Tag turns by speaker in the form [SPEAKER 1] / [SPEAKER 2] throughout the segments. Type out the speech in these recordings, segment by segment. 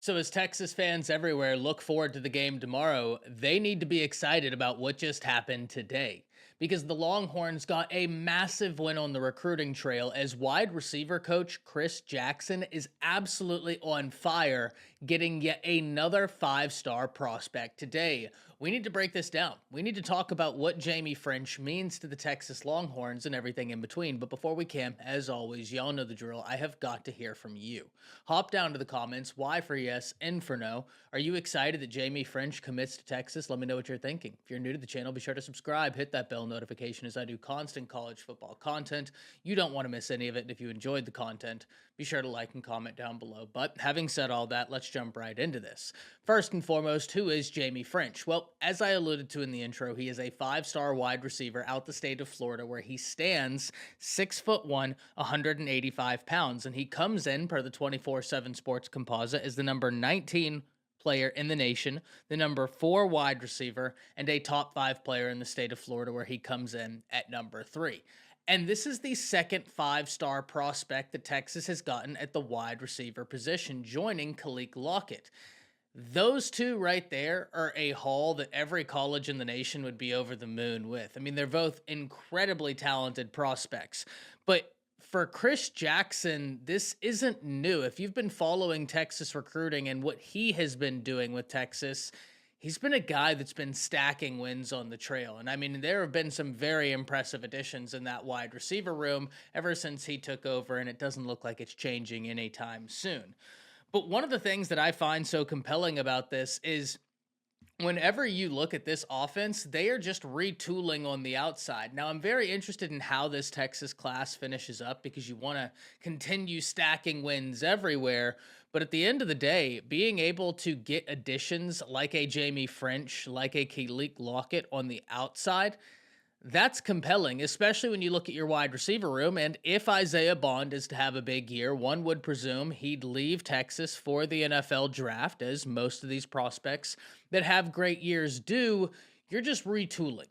[SPEAKER 1] So, as Texas fans everywhere look forward to the game tomorrow, they need to be excited about what just happened today because the Longhorns got a massive win on the recruiting trail as wide receiver coach Chris Jackson is absolutely on fire, getting yet another five-star prospect today. We need to break this down. We need to talk about what Jamie Ffrench means to the Texas Longhorns and everything in between. But before we can, as always, y'all know the drill. I have got to hear from you. Hop down to the comments. Y for yes, N for no. Are you excited that Jamie Ffrench commits to Texas? Let me know what you're thinking. If you're new to the channel, be sure to subscribe, hit that bell notification as I do constant college football content. You don't want to miss any of it. And if you enjoyed the content, be sure to like and comment down below. But having said all that, let's jump right into this. First and foremost, who is Jamie Ffrench? Well, as I alluded to in the intro, he is a five-star wide receiver out the state of Florida where he stands 6'1", 185 pounds, and he comes in per the 24/7 Sports Composite as the number 19 player in the nation, the number 4 wide receiver, and a top 5 player in the state of Florida where he comes in at number 3. And this is the second five-star prospect that Texas has gotten at the wide receiver position, joining Khalil Lockett. Those two right there are a haul that every college in the nation would be over the moon with. I mean, they're both incredibly talented prospects. But for Chris Jackson, this isn't new. If you've been following Texas recruiting and what he has been doing with Texas, he's been a guy that's been stacking wins on the trail. And I mean, there have been some very impressive additions in that wide receiver room ever since he took over, and it doesn't look like it's changing anytime soon. But one of the things that I find so compelling about this is whenever you look at this offense, they are just retooling on the outside. Now, I'm very interested in how this Texas class finishes up because you want to continue stacking wins everywhere. But at the end of the day, being able to get additions like a Jamie Ffrench, like a Khalil Lockett on the outside, that's compelling, especially when you look at your wide receiver room. And if Isaiah Bond is to have a big year, one would presume he'd leave Texas for the NFL draft, as most of these prospects that have great years do. You're just retooling.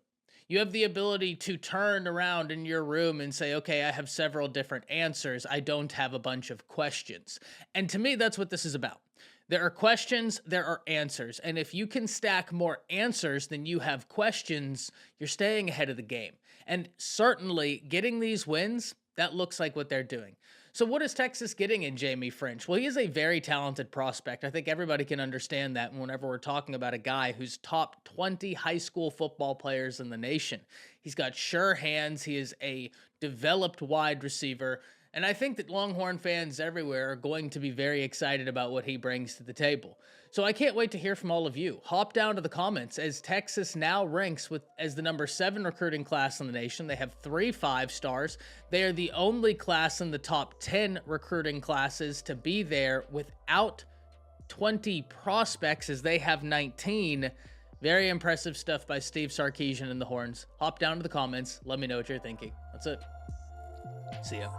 [SPEAKER 1] You have the ability to turn around in your room and say, okay, I have several different answers. I don't have a bunch of questions. And to me, that's what this is about. There are questions, there are answers. And if you can stack more answers than you have questions, you're staying ahead of the game. And certainly getting these wins, that looks like what they're doing. So what is Texas getting in Jamie Ffrench? Well, he is a very talented prospect. I think everybody can understand that whenever we're talking about a guy who's top 20 high school football players in the nation. He's got sure hands. He is a developed wide receiver. And I think that Longhorn fans everywhere are going to be very excited about what he brings to the table. So I can't wait to hear from all of you. Hop down to the comments as Texas now ranks as the number 7 recruiting class in the nation. They have 3 5-stars. They are the only class in the top 10 recruiting classes to be there without 20 prospects, as they have 19. Very impressive stuff by Steve Sarkisian and the Horns. Hop down to the comments. Let me know what you're thinking. That's it. See ya.